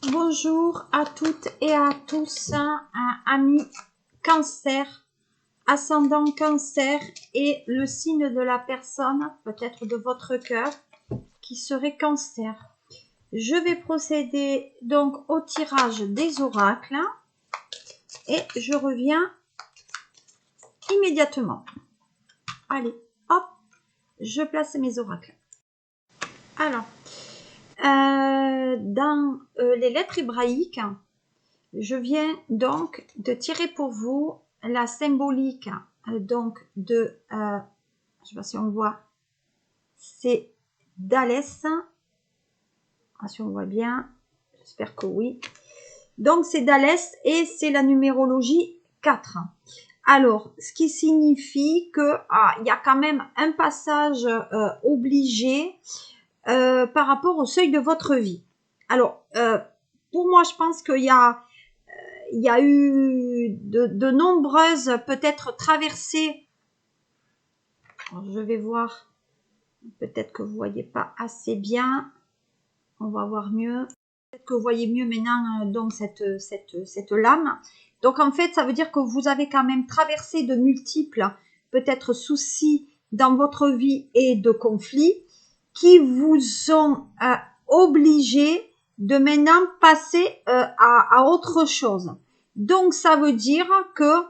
Bonjour à toutes et à tous, amis Cancer, ascendant Cancer et le signe de la personne, peut-être de votre cœur, qui serait Cancer. Je vais procéder donc au tirage des oracles et je reviens immédiatement. Allez, hop, je place mes oracles. Alors, dans les lettres hébraïques, je viens donc de tirer pour vous la symbolique donc de, je ne sais pas si on voit, c'est Dhalès. Si on voit bien, j'espère que oui. Donc c'est Dhalès et c'est la numérologie 4. Alors, ce qui signifie que il y a quand même un passage obligé par rapport au seuil de votre vie. Alors, pour moi, je pense qu'il y a eu de nombreuses peut-être traversées. Alors, je vais voir, peut-être que vous voyez pas assez bien. On va voir mieux. Peut-être que vous voyez mieux maintenant donc cette lame. Donc en fait, ça veut dire que vous avez quand même traversé de multiples peut-être soucis dans votre vie et de conflits qui vous ont obligé de maintenant passer à autre chose. Donc ça veut dire que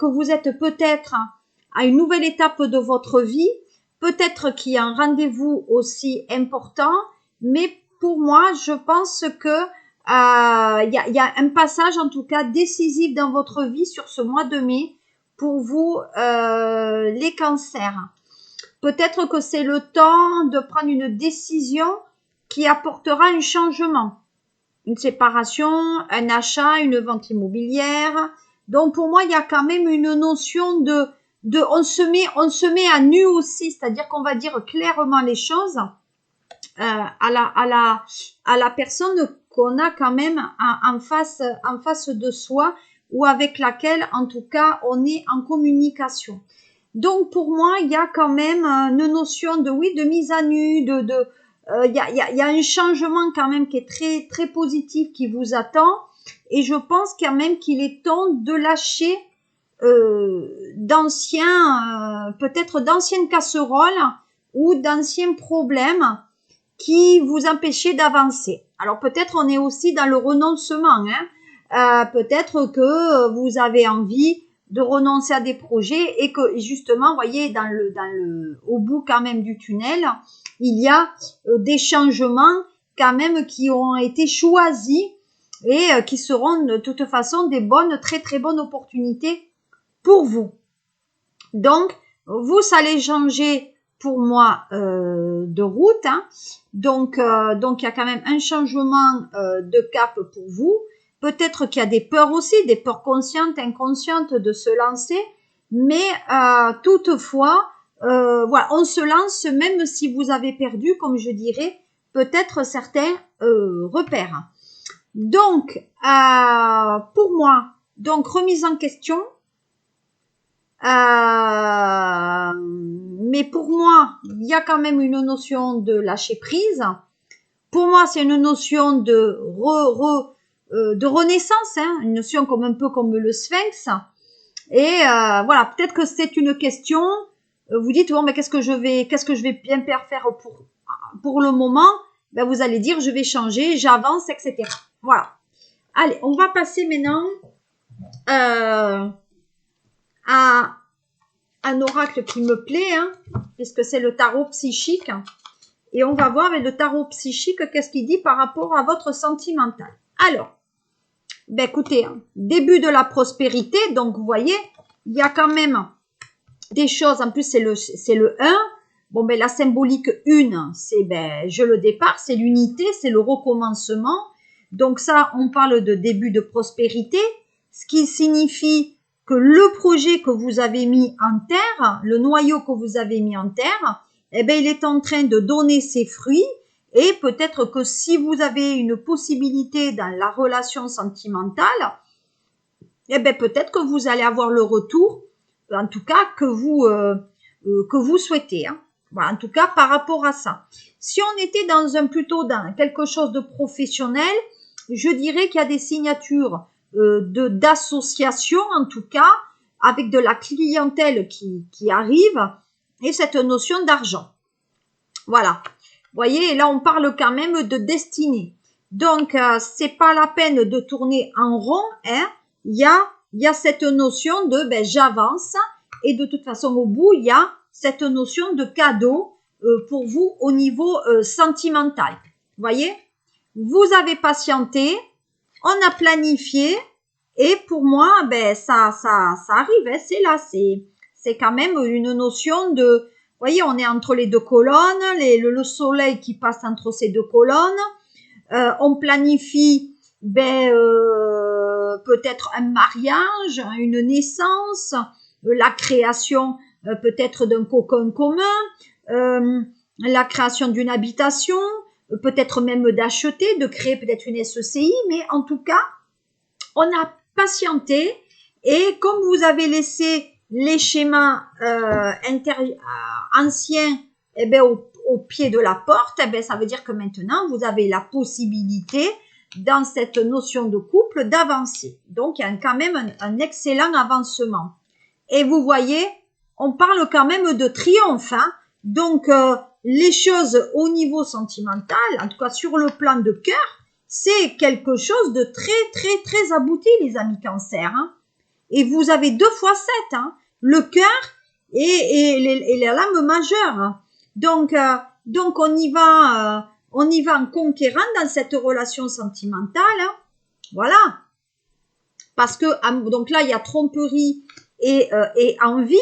vous êtes peut-être à une nouvelle étape de votre vie, peut-être qu'il y a un rendez-vous aussi important, mais pour moi, je pense que il y a un passage en tout cas décisif dans votre vie sur ce mois de mai pour vous les cancers. Peut-être que c'est le temps de prendre une décision qui apportera un changement, une séparation, un achat, une vente immobilière. Donc pour moi, il y a quand même une notion de on se met à nu aussi, c'est-à-dire qu'on va dire clairement les choses à la personne qu'on a quand même en face de soi ou avec laquelle en tout cas on est en communication. Donc pour moi il y a quand même une notion de mise à nu, il y a un changement quand même qui est très très positif qui vous attend, et je pense quand même qu'il est temps de lâcher peut-être d'anciennes casseroles ou d'anciens problèmes qui vous empêchaient d'avancer. Alors peut-être on est aussi dans le renoncement, peut-être que vous avez envie de renoncer à des projets et que justement, vous voyez, au bout quand même du tunnel, il y a des changements quand même qui ont été choisis et qui seront de toute façon des très très bonnes opportunités pour vous. Donc, vous allez changer pour moi de route, donc il y a quand même un changement de cap pour vous. Peut-être qu'il y a des peurs aussi, des peurs conscientes, inconscientes de se lancer, mais toutefois, voilà, on se lance même si vous avez perdu, comme je dirais, peut-être certains repères. Donc, pour moi, donc remise en question. Mais pour moi, il y a quand même une notion de lâcher prise. Pour moi, c'est une notion de renaissance, une notion comme un peu comme le sphinx. Et voilà, peut-être que c'est une question. Vous dites bon, mais qu'est-ce que je vais bien faire pour le moment? Ben vous allez dire je vais changer, j'avance, etc. Voilà. Allez, on va passer maintenant à un oracle qui me plaît, puisque c'est le tarot psychique. Et on va voir avec le tarot psychique qu'est-ce qu'il dit par rapport à votre sentimental. Alors, ben écoutez, début de la prospérité, donc vous voyez, il y a quand même des choses, en plus c'est le 1. Bon, ben la symbolique 1, c'est le départ, c'est l'unité, c'est le recommencement. Donc ça, on parle de début de prospérité, ce qui signifie que le projet que vous avez mis en terre, le noyau que vous avez mis en terre, il est en train de donner ses fruits, et peut-être que si vous avez une possibilité dans la relation sentimentale, peut-être que vous allez avoir le retour, en tout cas que vous souhaitez. Voilà, en tout cas, par rapport à ça. Si on était plutôt dans quelque chose de professionnel, je dirais qu'il y a des signatures d'association, en tout cas, avec de la clientèle qui arrive et cette notion d'argent. Voilà. Vous voyez, là, on parle quand même de destinée. Donc, c'est pas la peine de tourner en rond, hein. Il y a cette notion de, j'avance, et de toute façon, au bout, il y a cette notion de cadeau pour vous au niveau sentimental. Vous voyez, vous avez patienté, on a planifié, et pour moi, ça arrive, hein, c'est là, c'est quand même une notion de, vous voyez, on est entre les deux colonnes, le soleil qui passe entre ces deux colonnes. On planifie peut-être un mariage, une naissance, la création peut-être d'un cocon commun, la création d'une habitation, peut-être même d'acheter, de créer peut-être une SCI, mais en tout cas, on a patienté et comme vous avez laissé les schémas anciens au pied de la porte, ça veut dire que maintenant, vous avez la possibilité, dans cette notion de couple, d'avancer. Donc, il y a quand même un excellent avancement. Et vous voyez, on parle quand même de triomphe. Hein. Donc, les choses au niveau sentimental, en tout cas sur le plan de cœur, c'est quelque chose de très, très, très abouti, les amis Cancer. Hein. Et vous avez 2 fois 7, hein, le cœur et la lame majeure. Hein. Donc on y va en conquérant dans cette relation sentimentale. Hein. Voilà. Parce que, donc là, il y a tromperie et envie.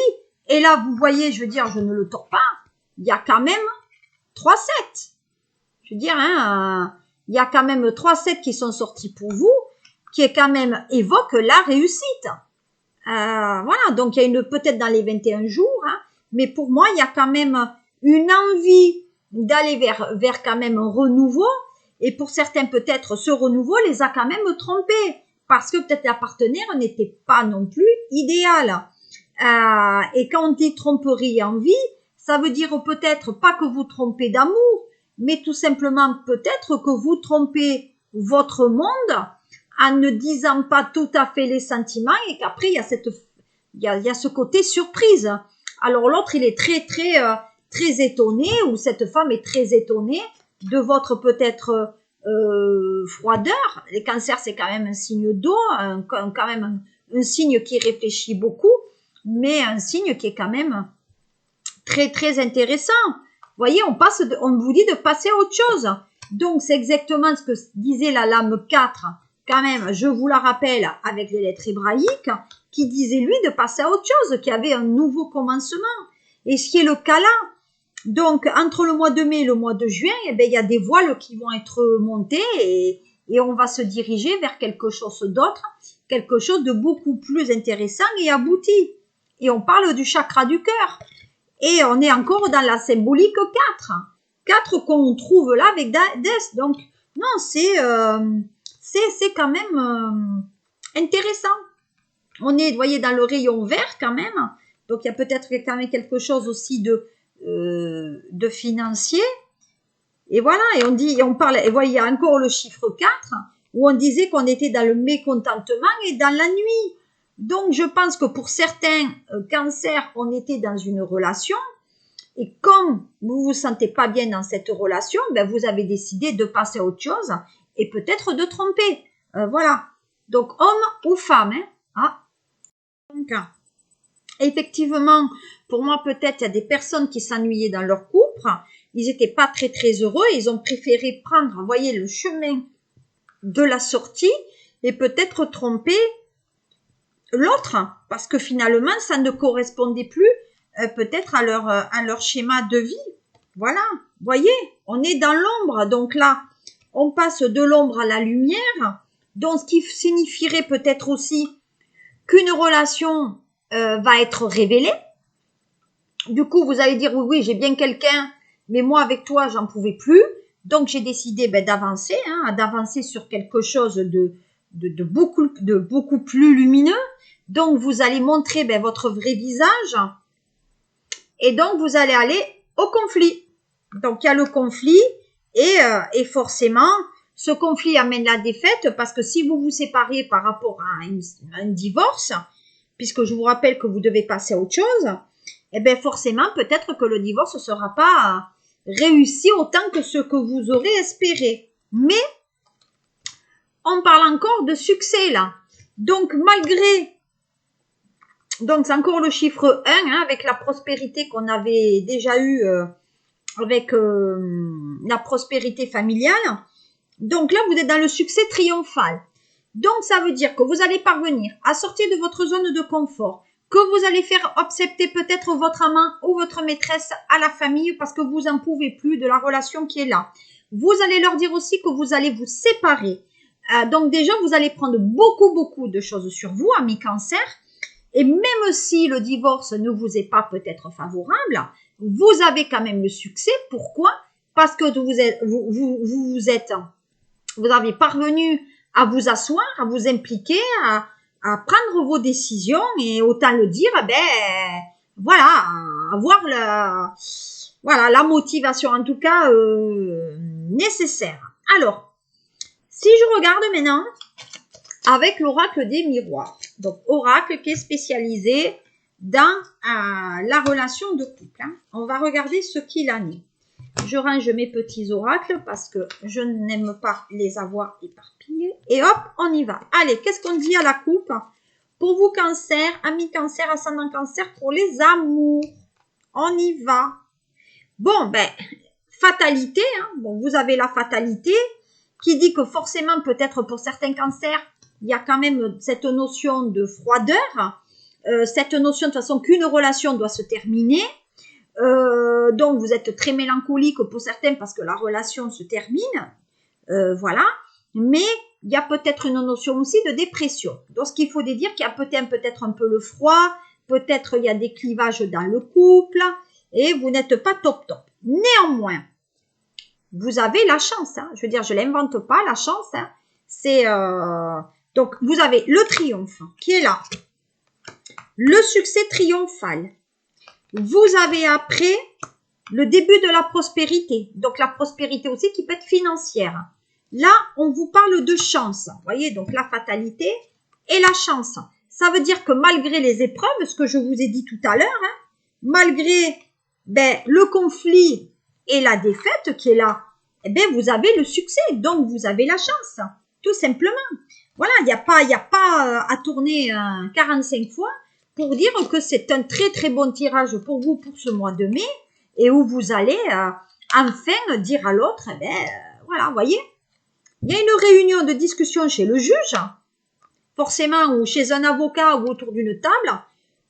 Et là, vous voyez, je veux dire, je ne le tords pas, il y a quand même 3-7. Je veux dire, hein, il y a quand même 3-7 qui sont sortis pour vous, qui est quand même évoque la réussite. Voilà, donc il y a peut-être dans les 21 jours, hein, mais pour moi, il y a quand même une envie d'aller vers quand même un renouveau, et pour certains, peut-être, ce renouveau les a quand même trompés, parce que peut-être la partenaire n'était pas non plus idéale. Et quand on dit tromperie et envie, ça veut dire peut-être pas que vous trompez d'amour, mais tout simplement peut-être que vous trompez votre monde en ne disant pas tout à fait les sentiments et qu'après il y a ce côté surprise. Alors l'autre il est très très très étonné ou cette femme est très étonnée de votre peut-être froideur. Les cancers c'est quand même un signe d'eau, quand même un signe qui réfléchit beaucoup, mais un signe qui est quand même très très intéressant. Vous voyez, on vous dit de passer à autre chose. Donc c'est exactement ce que disait la lame 4. Quand même, je vous la rappelle, avec les lettres hébraïques, qui disait lui de passer à autre chose, qu'il y avait un nouveau commencement. Et ce qui est le cas là. Donc, entre le mois de mai et le mois de juin, il y a des voiles qui vont être montées et on va se diriger vers quelque chose d'autre, quelque chose de beaucoup plus intéressant et abouti. Et on parle du chakra du cœur. Et on est encore dans la symbolique 4. 4 qu'on trouve là avec Des. Donc, non, c'est quand même intéressant. On est, vous voyez, dans le rayon vert quand même. Donc, il y a peut-être quand même quelque chose aussi de financier. Et voilà, et on parle, et voyez, il y a encore le chiffre 4, où on disait qu'on était dans le mécontentement et dans la nuit. Donc, je pense que pour certains cancers, on était dans une relation. Et comme vous vous sentez pas bien dans cette relation, vous avez décidé de passer à autre chose et peut-être de tromper. Voilà. Donc, homme ou femme. Hein. Ah. Donc, effectivement, pour moi, peut-être, il y a des personnes qui s'ennuyaient dans leur couple. Ils n'étaient pas très, très heureux. Ils ont préféré prendre, vous voyez, le chemin de la sortie et peut-être tromper l'autre parce que finalement, ça ne correspondait plus peut-être à leur schéma de vie. Voilà, vous voyez, on est dans l'ombre. Donc là, on passe de l'ombre à la lumière. Donc, ce qui signifierait peut-être aussi qu'une relation va être révélée. Du coup, vous allez dire, oui, j'ai bien quelqu'un, mais moi, avec toi, j'en pouvais plus. Donc, j'ai décidé d'avancer, d'avancer sur quelque chose de beaucoup plus lumineux. Donc, vous allez montrer votre vrai visage. Et donc, vous allez aller au conflit. Donc, il y a le conflit et forcément, ce conflit amène la défaite parce que si vous vous séparez par rapport à un divorce, puisque je vous rappelle que vous devez passer à autre chose, eh bien forcément, peut-être que le divorce ne sera pas réussi autant que ce que vous aurez espéré. Mais, on parle encore de succès là. Donc, donc c'est encore le chiffre 1, hein, avec la prospérité qu'on avait déjà eue avec la prospérité familiale. Donc là, vous êtes dans le succès triomphal. Donc, ça veut dire que vous allez parvenir à sortir de votre zone de confort, que vous allez faire accepter peut-être votre amant ou votre maîtresse à la famille parce que vous n'en pouvez plus de la relation qui est là. Vous allez leur dire aussi que vous allez vous séparer. Donc déjà, vous allez prendre beaucoup de choses sur vous, amis cancer. Et même si le divorce ne vous est pas peut-être favorable, vous avez quand même le succès. Pourquoi? Parce que vous avez parvenu à vous asseoir, à vous impliquer, à prendre vos décisions et autant le dire, voilà, avoir la motivation en tout cas nécessaire. Alors, si je regarde maintenant avec l'oracle des miroirs, donc oracle qui est spécialisé dans la relation de couple, hein. On va regarder ce qu'il en est. Je range mes petits oracles parce que je n'aime pas les avoir éparpillés. Et hop, on y va. Allez, qu'est-ce qu'on dit à la coupe? Pour vous, cancer, amis cancer, ascendant cancer, pour les amours. On y va. Bon, fatalité. Hein. Bon, vous avez la fatalité qui dit que forcément, peut-être pour certains cancers, il y a quand même cette notion de froideur. Cette notion de toute façon qu'une relation doit se terminer. Donc vous êtes très mélancolique pour certains parce que la relation se termine, voilà. Mais il y a peut-être une notion aussi de dépression. Donc ce qu'il faut dire qu'il y a peut-être un peu le froid, peut-être il y a des clivages dans le couple et vous n'êtes pas top. Néanmoins, vous avez la chance. Hein. Je veux dire, je l'invente pas la chance. Hein. C'est donc vous avez le triomphe qui est là, le succès triomphal. Vous avez après le début de la prospérité. Donc, la prospérité aussi qui peut être financière. Là, on vous parle de chance. Vous voyez, donc la fatalité et la chance. Ça veut dire que malgré les épreuves, ce que je vous ai dit tout à l'heure, hein, malgré le conflit et la défaite qui est là, vous avez le succès. Donc, vous avez la chance. Tout simplement. Voilà, il n'y a pas à tourner 45 fois pour dire que c'est un très bon tirage pour vous pour ce mois de mai et où vous allez enfin dire à l'autre, voilà, vous voyez, il y a une réunion de discussion chez le juge, forcément, ou chez un avocat ou autour d'une table,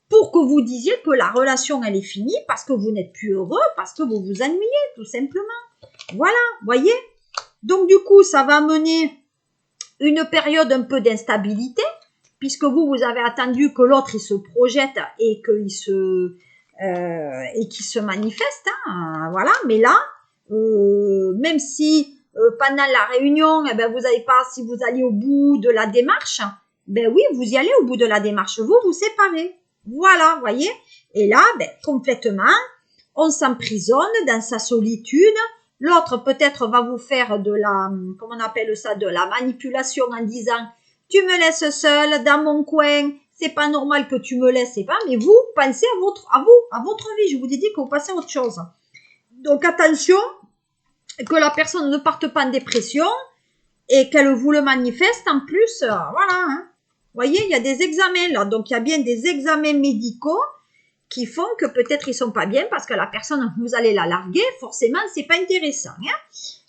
pour que vous disiez que la relation, elle est finie parce que vous n'êtes plus heureux, parce que vous vous ennuyez, tout simplement. Voilà, vous voyez. Donc, du coup, ça va mener une période un peu d'instabilité, puisque vous avez attendu que l'autre il se projette et qu'il se manifeste, hein, voilà. Mais là, même si pendant la réunion, vous n'avez pas, si vous allez au bout de la démarche, oui, vous y allez au bout de la démarche, vous séparez, voilà, voyez. Et là, complètement, on s'emprisonne dans sa solitude. L'autre peut-être va vous faire de la, comment on appelle ça, de la manipulation en disant tu me laisses seule dans mon coin, c'est pas normal que tu me laisses, mais vous pensez à votre vie. Je vous ai dit que vous passez à autre chose. Donc attention, que la personne ne parte pas en dépression et qu'elle vous le manifeste en plus, voilà. Hein. Vous voyez, il y a des examens là, donc il y a bien des examens médicaux qui font que peut-être ils sont pas bien parce que la personne, vous allez la larguer, forcément, c'est pas intéressant. Hein.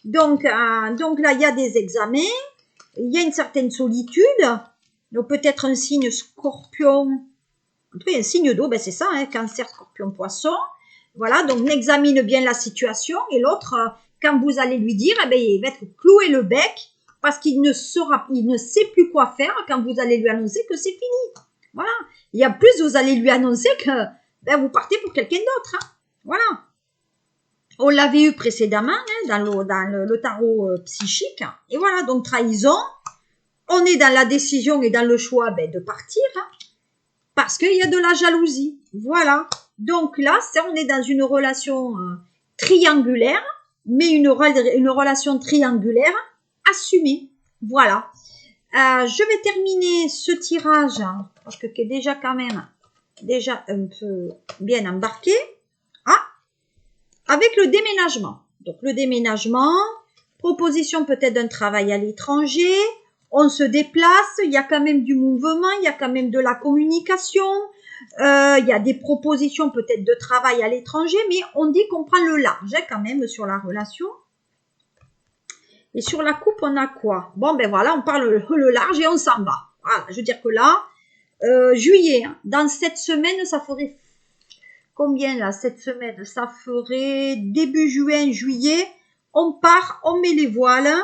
Donc là, il y a des examens. Il y a une certaine solitude, donc peut-être un signe scorpion, en tout cas un signe d'eau, c'est ça, hein, cancer, scorpion, poisson. Voilà, donc on examine bien la situation et l'autre, quand vous allez lui dire, il va être cloué le bec parce qu'il ne sait plus quoi faire quand vous allez lui annoncer que c'est fini. Voilà, il y a plus, vous allez lui annoncer que vous partez pour quelqu'un d'autre. Hein. Voilà. On l'avait eu précédemment hein, dans le tarot psychique. Et voilà, donc trahison. On est dans la décision et dans le choix de partir hein, parce qu'il y a de la jalousie. Voilà. Donc là, on est dans une relation triangulaire, mais une relation triangulaire assumée. Voilà. Je vais terminer ce tirage, parce que qui est déjà quand même un peu bien embarqué. Ah, avec le déménagement. Donc le déménagement, proposition peut-être d'un travail à l'étranger, on se déplace, il y a quand même du mouvement, il y a quand même de la communication, il y a des propositions peut-être de travail à l'étranger, mais on dit qu'on prend le large quand même sur la relation. Et sur la coupe, on a quoi? Bon, ben voilà, on parle le large et on s'en va. Voilà, je veux dire que là, juillet, dans cette semaine, ça ferait combien là, cette semaine? Ça ferait début juin, juillet. On part, on met les voiles.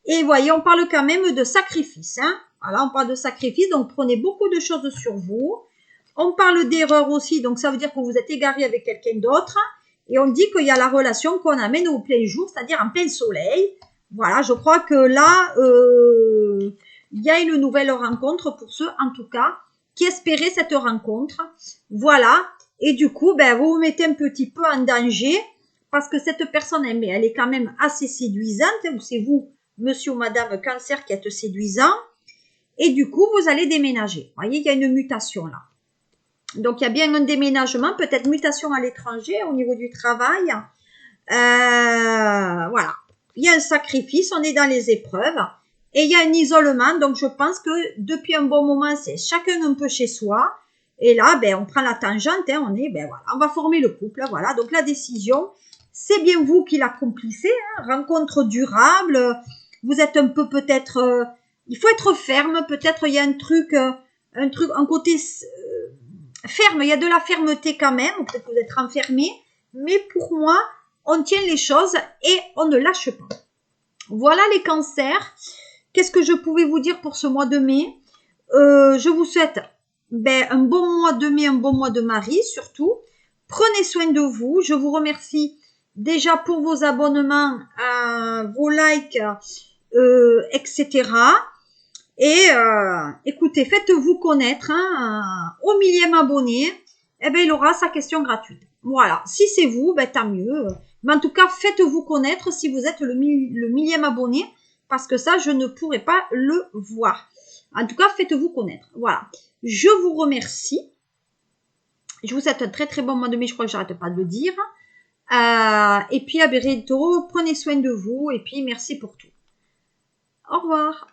Et voyez, on parle quand même de sacrifice. Hein. Voilà, on parle de sacrifice, donc prenez beaucoup de choses sur vous. On parle d'erreur aussi, donc ça veut dire que vous êtes égaré avec quelqu'un d'autre. Et on dit qu'il y a la relation qu'on amène au plein jour, c'est-à-dire en plein soleil. Voilà, je crois que là, il y a une nouvelle rencontre pour ceux, en tout cas, qui espéraient cette rencontre. Voilà, et du coup, ben, vous vous mettez un petit peu en danger parce que cette personne, elle est quand même assez séduisante. Ou c'est vous, monsieur ou madame Cancer, qui êtes séduisant. Et du coup, vous allez déménager. Vous voyez, il y a une mutation là. Donc, il y a bien un déménagement, peut-être mutation à l'étranger au niveau du travail. Voilà. Il y a un sacrifice, on est dans les épreuves. Et il y a un isolement. Donc, je pense que depuis un bon moment, c'est chacun un peu chez soi. Et là, ben, on prend la tangente. Hein, voilà, on va former le couple. Voilà. Donc, la décision, c'est bien vous qui l'accomplissez. Hein, rencontre durable. Vous êtes un peu peut-être... il faut être ferme. Peut-être il y a un côté... ferme, il y a de la fermeté quand même, peut-être que vous êtes renfermé, mais pour moi, on tient les choses et on ne lâche pas. Voilà les cancers. Qu'est-ce que je pouvais vous dire pour ce mois de mai? Je vous souhaite un bon mois de mai, un bon mois de mari surtout. Prenez soin de vous. Je vous remercie déjà pour vos abonnements, vos likes, etc. Et écoutez, faites-vous connaître au 1000e abonné, eh ben, il aura sa question gratuite. Voilà, si c'est vous, ben, tant mieux. Mais en tout cas, faites-vous connaître si vous êtes le 1000e abonné, parce que ça, je ne pourrai pas le voir. En tout cas, faites-vous connaître. Voilà, je vous remercie. Je vous souhaite un très très bon mois de mai, je crois que j'arrête pas de le dire. Et puis à bientôt, prenez soin de vous et puis merci pour tout. Au revoir.